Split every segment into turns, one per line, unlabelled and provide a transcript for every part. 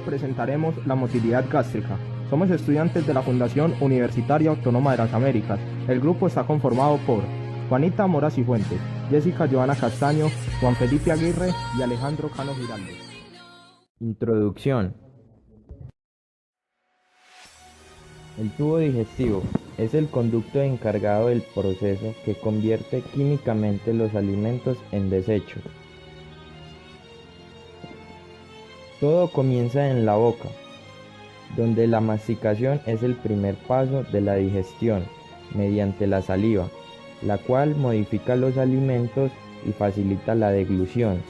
presentaremos la motilidad gástrica. Somos estudiantes de la Fundación Universitaria Autónoma de las Américas. El grupo está conformado por Juanita Mora Cifuentes, Jessica Joana Castaño, Juan Felipe Aguirre y Alejandro Cano Giraldo.
Introducción. El tubo digestivo es el conducto encargado del proceso que convierte químicamente los alimentos en desechos. Todo comienza en la boca, donde la masticación es el primer paso de la digestión mediante la saliva, la cual modifica los alimentos y facilita la deglución,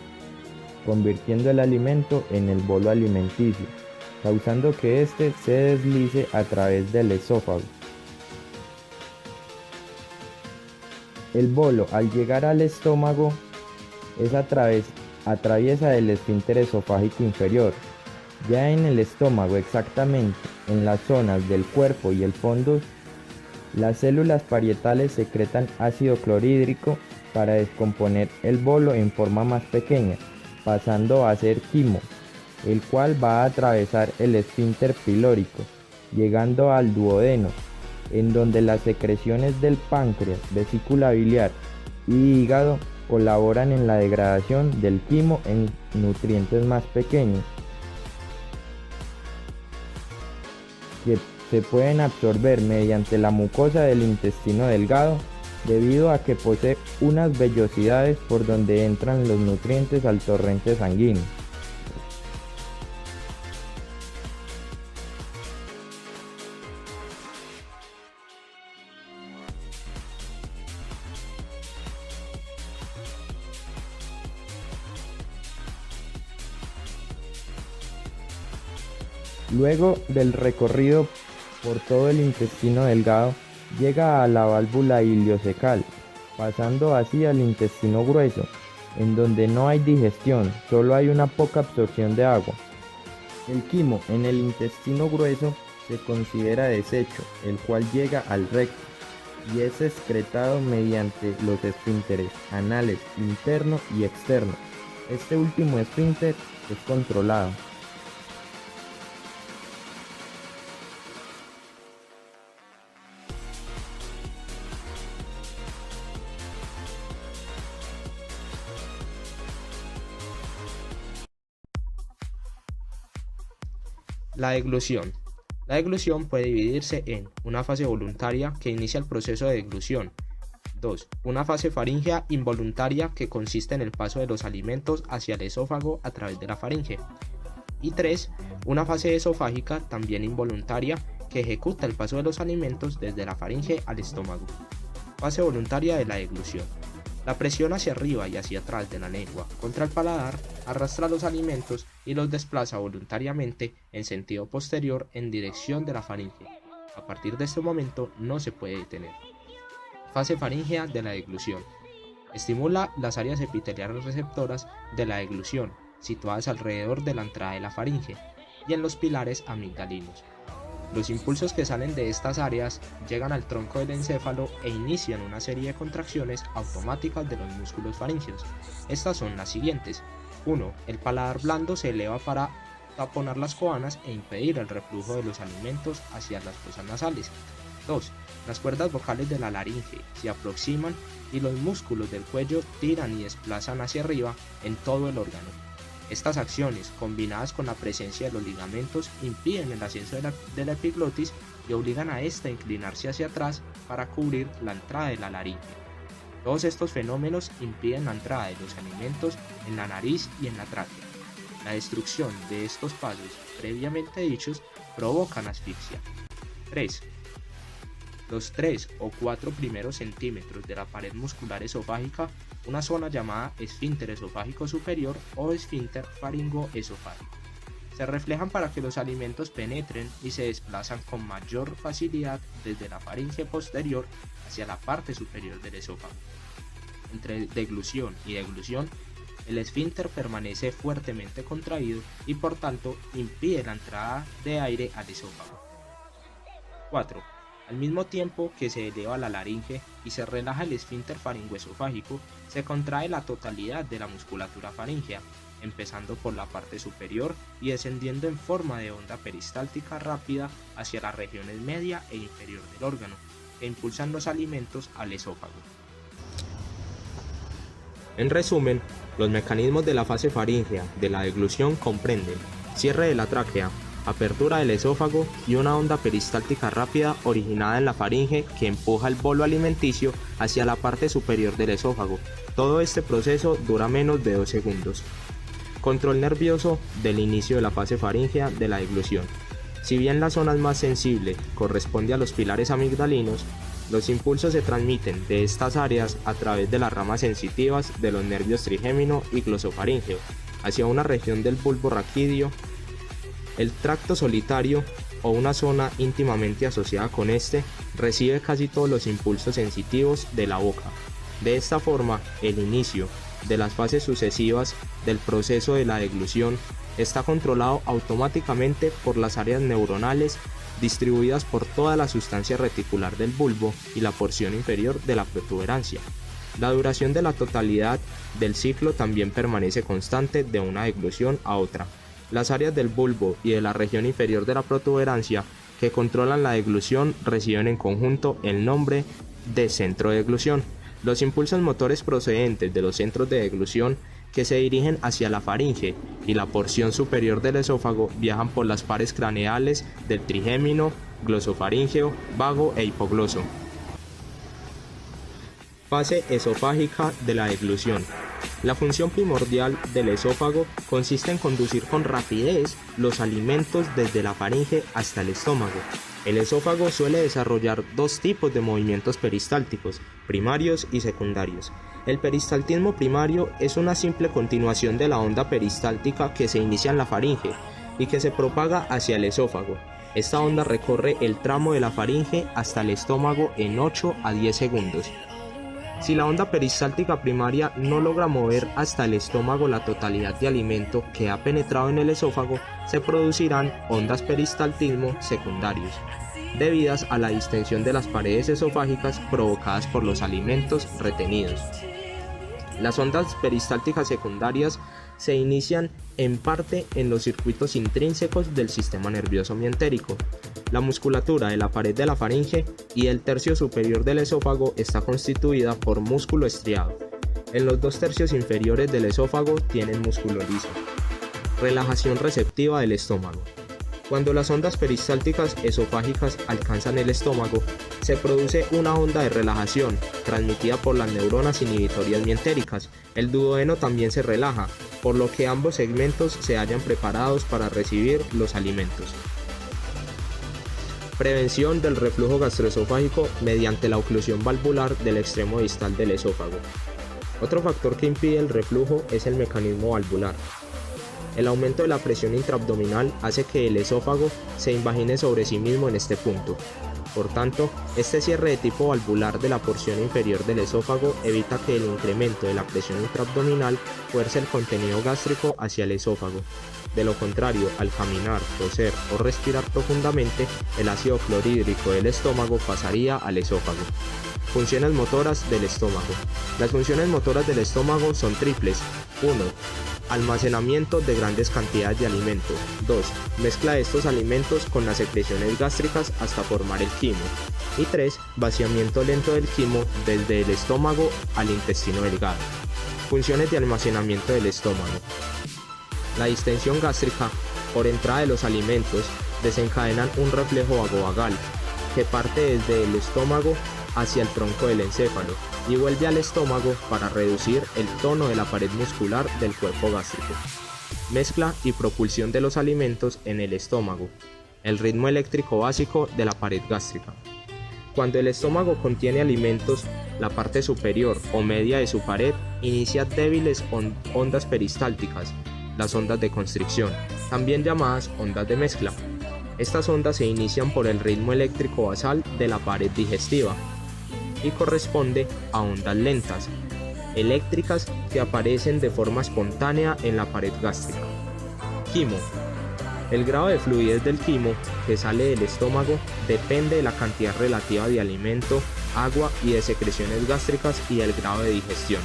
convirtiendo el alimento en el bolo alimenticio, causando que éste se deslice a través del esófago. El bolo, al llegar al estómago, atraviesa el esfínter esofágico inferior. Ya en el estómago, exactamente en las zonas del cuerpo y el fondo, las células parietales secretan ácido clorhídrico para descomponer el bolo en forma más pequeña, pasando a ser quimo, el cual va a atravesar el esfínter pilórico, llegando al duodeno, en donde las secreciones del páncreas, vesícula biliar y hígado colaboran en la degradación del quimo en nutrientes más pequeños que se pueden absorber mediante la mucosa del intestino delgado, debido a que posee unas vellosidades por donde entran los nutrientes al torrente sanguíneo. Luego del recorrido por todo el intestino delgado, llega a la válvula ileocecal, pasando así al intestino grueso, en donde no hay digestión, solo hay una poca absorción de agua. El quimo en el intestino grueso se considera desecho, el cual llega al recto y es excretado mediante los esfínteres anales interno y externo. Este último esfínter es controlado.
La deglución. La deglución puede dividirse en una fase voluntaria que inicia el proceso de deglución. 2. Una fase faríngea involuntaria que consiste en el paso de los alimentos hacia el esófago a través de la faringe. Y 3. Una fase esofágica también involuntaria que ejecuta el paso de los alimentos desde la faringe al estómago. Fase voluntaria de la deglución. La presión hacia arriba y hacia atrás de la lengua contra el paladar arrastra los alimentos y los desplaza voluntariamente en sentido posterior en dirección de la faringe. A partir de este momento no se puede detener. Fase faríngea de la deglución. Estimula las áreas epiteliales receptoras de la deglución, situadas alrededor de la entrada de la faringe y en los pilares amigdalinos. Los impulsos que salen de estas áreas llegan al tronco del encéfalo e inician una serie de contracciones automáticas de los músculos faríngeos. Estas son las siguientes. 1. El paladar blando se eleva para taponar las coanas e impedir el reflujo de los alimentos hacia las fosas nasales. 2. Las cuerdas vocales de la laringe se aproximan y los músculos del cuello tiran y desplazan hacia arriba en todo el órgano. Estas acciones, combinadas con la presencia de los ligamentos, impiden el ascenso de la epiglotis y obligan a ésta a inclinarse hacia atrás para cubrir la entrada de la laringe. Todos estos fenómenos impiden la entrada de los alimentos en la nariz y en la tráquea. La destrucción de estos pasos previamente dichos provocan asfixia. 3. Los 3 o 4 primeros centímetros de la pared muscular esofágica, una zona llamada esfínter esofágico superior o esfínter faringoesofágico, se reflejan para que los alimentos penetren y se desplazan con mayor facilidad desde la faringe posterior hacia la parte superior del esófago. Entre deglución y deglución, el esfínter permanece fuertemente contraído y por tanto impide la entrada de aire al esófago. 4. Al mismo tiempo que se eleva la laringe y se relaja el esfínter faringoesofágico, se contrae la totalidad de la musculatura faríngea, empezando por la parte superior y descendiendo en forma de onda peristáltica rápida hacia las regiones media e inferior del órgano, que impulsan los alimentos al esófago. En resumen, los mecanismos de la fase faríngea de la deglución comprenden cierre de la tráquea, apertura del esófago y una onda peristáltica rápida originada en la faringe que empuja el bolo alimenticio hacia la parte superior del esófago. Todo este proceso dura menos de 2 segundos. Control nervioso del inicio de la fase faríngea de la deglución. Si bien la zona más sensible corresponde a los pilares amigdalinos, los impulsos se transmiten de estas áreas a través de las ramas sensitivas de los nervios trigémino y glosofaríngeo hacia una región del bulbo raquídeo. El tracto solitario, o una zona íntimamente asociada con este, recibe casi todos los impulsos sensitivos de la boca. De esta forma, el inicio de las fases sucesivas del proceso de la deglución está controlado automáticamente por las áreas neuronales distribuidas por toda la sustancia reticular del bulbo y la porción inferior de la protuberancia. La duración de la totalidad del ciclo también permanece constante de una deglución a otra. Las áreas del bulbo y de la región inferior de la protuberancia que controlan la deglución reciben en conjunto el nombre de centro de deglución. Los impulsos motores procedentes de los centros de deglución que se dirigen hacia la faringe y la porción superior del esófago viajan por las pares craneales del trigémino, glosofaríngeo, vago e hipogloso. Fase esofágica de la deglución. La función primordial del esófago consiste en conducir con rapidez los alimentos desde la faringe hasta el estómago. El esófago suele desarrollar 2 tipos de movimientos peristálticos, primarios y secundarios. El peristaltismo primario es una simple continuación de la onda peristáltica que se inicia en la faringe y que se propaga hacia el esófago. Esta onda recorre el tramo de la faringe hasta el estómago en 8 a 10 segundos. Si la onda peristáltica primaria no logra mover hasta el estómago la totalidad de alimento que ha penetrado en el esófago, se producirán ondas peristaltismo secundarios, debidas a la distensión de las paredes esofágicas provocadas por los alimentos retenidos. Las ondas peristálticas secundarias se inician en parte en los circuitos intrínsecos del sistema nervioso mientérico. La musculatura de la pared de la faringe y el tercio superior del esófago está constituida por músculo estriado. En los 2 tercios inferiores del esófago tienen músculo liso. Relajación receptiva del estómago. Cuando las ondas peristálticas esofágicas alcanzan el estómago, se produce una onda de relajación transmitida por las neuronas inhibitorias mientéricas. El duodeno también se relaja, por lo que ambos segmentos se hallan preparados para recibir los alimentos. Prevención del reflujo gastroesofágico mediante la oclusión valvular del extremo distal del esófago. Otro factor que impide el reflujo es el mecanismo valvular. El aumento de la presión intraabdominal hace que el esófago se invagine sobre sí mismo en este punto. Por tanto, este cierre de tipo valvular de la porción inferior del esófago evita que el incremento de la presión intraabdominal fuerce el contenido gástrico hacia el esófago. De lo contrario, al caminar, toser o respirar profundamente, el ácido clorhídrico del estómago pasaría al esófago. Funciones motoras del estómago. Las funciones motoras del estómago son triples. 1. Almacenamiento de grandes cantidades de alimento. 2. Mezcla de estos alimentos con las secreciones gástricas hasta formar el quimo. Y 3. Vaciamiento lento del quimo desde el estómago al intestino delgado. Funciones de almacenamiento del estómago. La distensión gástrica por entrada de los alimentos desencadenan un reflejo vagovagal que parte desde el estómago hacia el tronco del encéfalo y vuelve al estómago para reducir el tono de la pared muscular del cuerpo gástrico. Mezcla y propulsión de los alimentos en el estómago. El ritmo eléctrico básico de la pared gástrica. Cuando el estómago contiene alimentos, la parte superior o media de su pared inicia débiles ondas peristálticas, las ondas de constricción, también llamadas ondas de mezcla. Estas ondas se inician por el ritmo eléctrico basal de la pared digestiva y corresponde a ondas lentas, eléctricas que aparecen de forma espontánea en la pared gástrica. Quimo. El grado de fluidez del quimo que sale del estómago depende de la cantidad relativa de alimento, agua y de secreciones gástricas y del grado de digestión.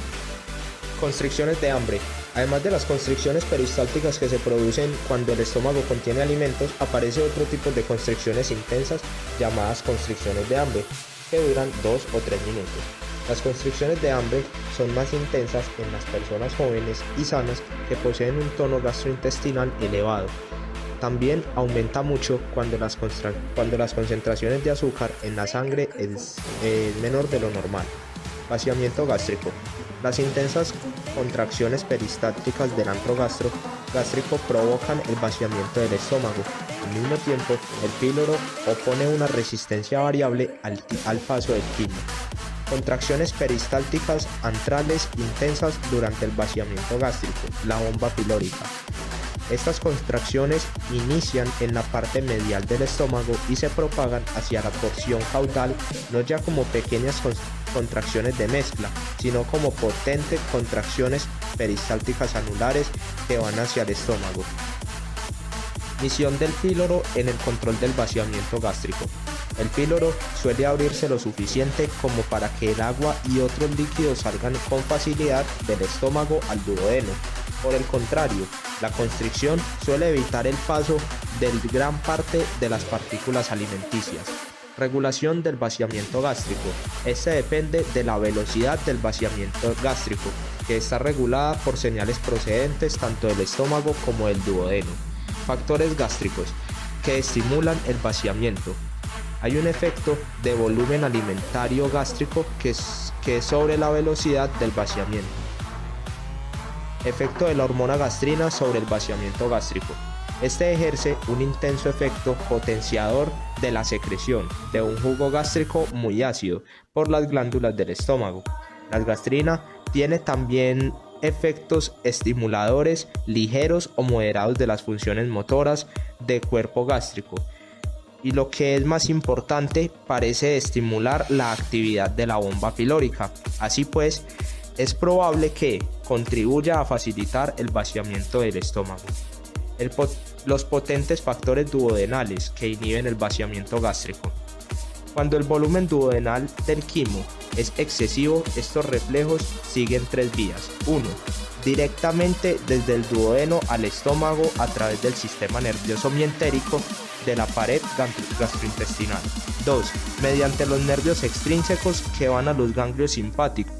Constricciones de hambre. Además de las constricciones peristálticas que se producen cuando el estómago contiene alimentos, aparece otro tipo de constricciones intensas llamadas constricciones de hambre, que duran 2 o 3 minutos. Las constricciones de hambre son más intensas en las personas jóvenes y sanas que poseen un tono gastrointestinal elevado. También aumenta mucho cuando las concentraciones de azúcar en la sangre es menor de lo normal. Vaciamiento gástrico. Las intensas contracciones peristálticas del antro gástrico provocan el vaciamiento del estómago. Al mismo tiempo, el píloro opone una resistencia variable al paso del quimo. Contracciones peristálticas antrales intensas durante el vaciamiento gástrico, la bomba pilórica. Estas contracciones inician en la parte medial del estómago y se propagan hacia la porción caudal, no ya como pequeñas contracciones de mezcla, sino como potentes contracciones peristálticas anulares que van hacia el estómago. Misión del píloro en el control del vaciamiento gástrico. El píloro suele abrirse lo suficiente como para que el agua y otros líquidos salgan con facilidad del estómago al duodeno. Por el contrario, la constricción suele evitar el paso de gran parte de las partículas alimenticias. Regulación del vaciamiento gástrico. Este depende de la velocidad del vaciamiento gástrico, que está regulada por señales procedentes tanto del estómago como del duodeno. Factores gástricos que estimulan el vaciamiento. Hay un efecto de volumen alimentario gástrico que es sobre la velocidad del vaciamiento. Efecto de la hormona gastrina sobre el vaciamiento gástrico. Este ejerce un intenso efecto potenciador de la secreción de un jugo gástrico muy ácido por las glándulas del estómago. La gastrina tiene también efectos estimuladores ligeros o moderados de las funciones motoras del cuerpo gástrico. Y lo que es más importante, parece estimular la actividad de la bomba pilórica. Así pues, es probable que contribuya a facilitar el vaciamiento del estómago. Los potentes factores duodenales que inhiben el vaciamiento gástrico. Cuando el volumen duodenal del quimo es excesivo, estos reflejos siguen 3 vías. 1. Directamente desde el duodeno al estómago a través del sistema nervioso mientérico de la pared gastrointestinal. 2. Mediante los nervios extrínsecos que van a los ganglios simpáticos.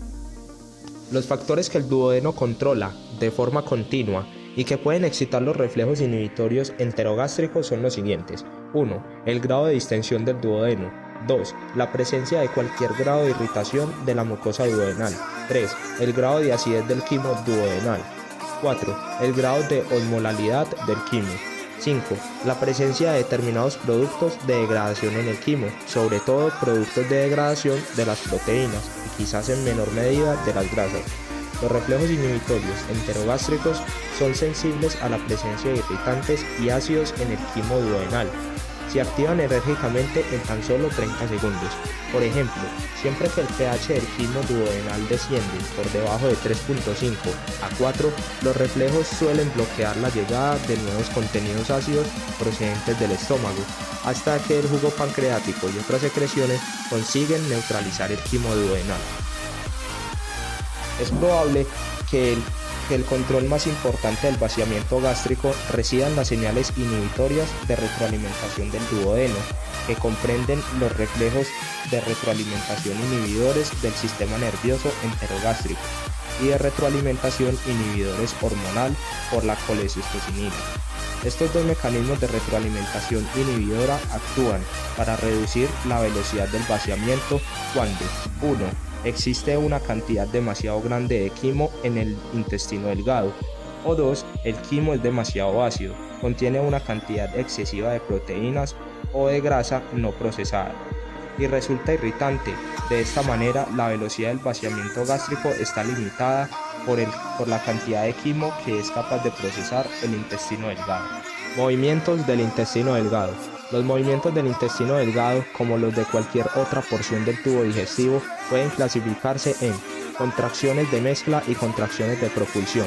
Los factores que el duodeno controla de forma continua y que pueden excitar los reflejos inhibitorios enterogástricos son los siguientes. 1. El grado de distensión del duodeno. 2. La presencia de cualquier grado de irritación de la mucosa duodenal. 3. El grado de acidez del quimo duodenal. 4. El grado de osmolalidad del quimo. 5. La presencia de determinados productos de degradación en el quimo, sobre todo productos de degradación de las proteínas y quizás en menor medida de las grasas. Los reflejos inhibitorios enterogástricos son sensibles a la presencia de irritantes y ácidos en el quimo duodenal. Se activan enérgicamente en tan solo 30 segundos. Por ejemplo, siempre que el pH del quimo duodenal desciende por debajo de 3.5 a 4, los reflejos suelen bloquear la llegada de nuevos contenidos ácidos procedentes del estómago, hasta que el jugo pancreático y otras secreciones consiguen neutralizar el quimo duodenal. Es probable que el control más importante del vaciamiento gástrico resida en las señales inhibitorias de retroalimentación del duodeno, que comprenden los reflejos de retroalimentación inhibidores del sistema nervioso enterogástrico y de retroalimentación inhibidores hormonal por la colecistocinina. Estos dos mecanismos de retroalimentación inhibidora actúan para reducir la velocidad del vaciamiento cuando 1. Existe una cantidad demasiado grande de quimo en el intestino delgado, o 2. El quimo es demasiado ácido, contiene una cantidad excesiva de proteínas o de grasa no procesada y resulta irritante. De esta manera, la velocidad del vaciamiento gástrico está limitada por la cantidad de quimo que es capaz de procesar el intestino delgado. Movimientos del intestino delgado. Los movimientos del intestino delgado, como los de cualquier otra porción del tubo digestivo, pueden clasificarse en contracciones de mezcla y contracciones de propulsión.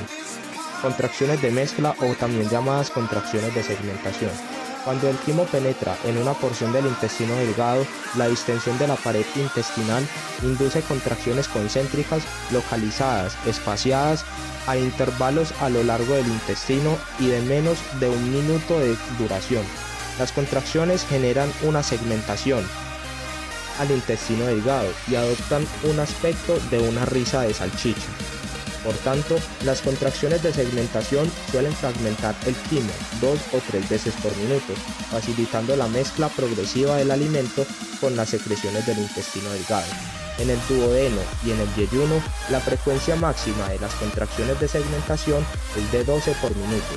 Contracciones de mezcla o también llamadas contracciones de segmentación. Cuando el quimo penetra en una porción del intestino delgado, la distensión de la pared intestinal induce contracciones concéntricas localizadas, espaciadas a intervalos a lo largo del intestino y de menos de 1 minuto de duración. Las contracciones generan una segmentación al intestino delgado y adoptan un aspecto de una risa de salchicha. Por tanto, las contracciones de segmentación suelen fragmentar el quimo 2 o 3 veces por minuto, facilitando la mezcla progresiva del alimento con las secreciones del intestino delgado. En el duodeno y en el yeyuno, la frecuencia máxima de las contracciones de segmentación es de 12 por minuto.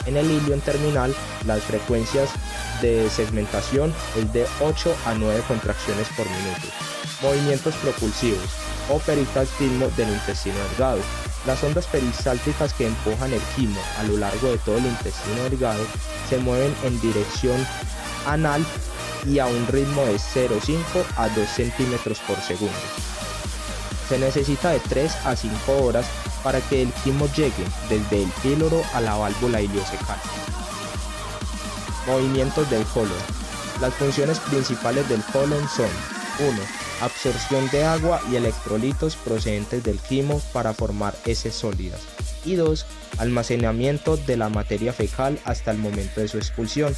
En el ilion terminal, las frecuencias de segmentación es de 8 a 9 contracciones por minuto. Movimientos propulsivos o peristaltismo del intestino delgado. Las ondas peristálticas que empujan el quimo a lo largo de todo el intestino delgado se mueven en dirección anal y a un ritmo de 0,5 a 2 centímetros por segundo. Se necesita de 3 a 5 horas para que el quimo llegue desde el píloro a la válvula iliocecal. Movimientos del colon. Las funciones principales del colon son 1. Absorción de agua y electrolitos procedentes del quimo para formar heces sólidas. Y 2. Almacenamiento de la materia fecal hasta el momento de su expulsión.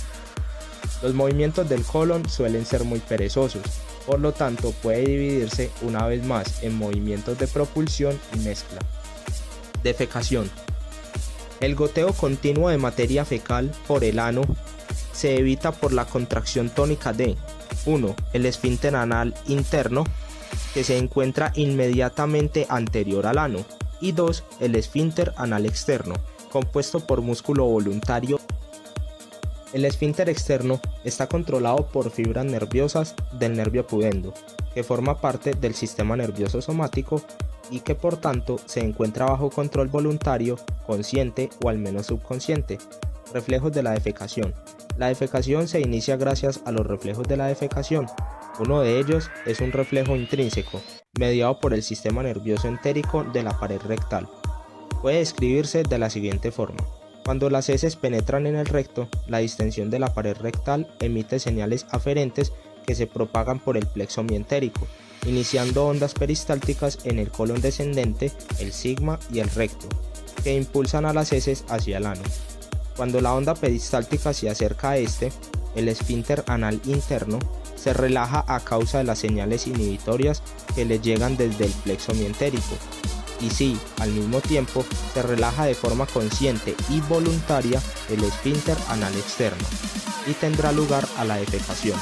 Los movimientos del colon suelen ser muy perezosos, por lo tanto puede dividirse una vez más en movimientos de propulsión y mezcla. Defecación. El goteo continuo de materia fecal por el ano se evita por la contracción tónica de 1. El esfínter anal interno, que se encuentra inmediatamente anterior al ano, y 2. El esfínter anal externo, compuesto por músculo voluntario. El esfínter externo está controlado por fibras nerviosas del nervio pudendo, que forma parte del sistema nervioso somático y que por tanto se encuentra bajo control voluntario, consciente o al menos subconsciente. Reflejos de la defecación. La defecación se inicia gracias a los reflejos de la defecación. Uno de ellos es un reflejo intrínseco, mediado por el sistema nervioso entérico de la pared rectal. Puede describirse de la siguiente forma. Cuando las heces penetran en el recto, la distensión de la pared rectal emite señales aferentes que se propagan por el plexo mientérico, iniciando ondas peristálticas en el colon descendente, el sigma y el recto, que impulsan a las heces hacia el ano. Cuando la onda peristáltica se acerca a este, el esfínter anal interno se relaja a causa de las señales inhibitorias que le llegan desde el plexo mientérico. Y sí, al mismo tiempo, se relaja de forma consciente y voluntaria el esfínter anal externo, y tendrá lugar a la defecación.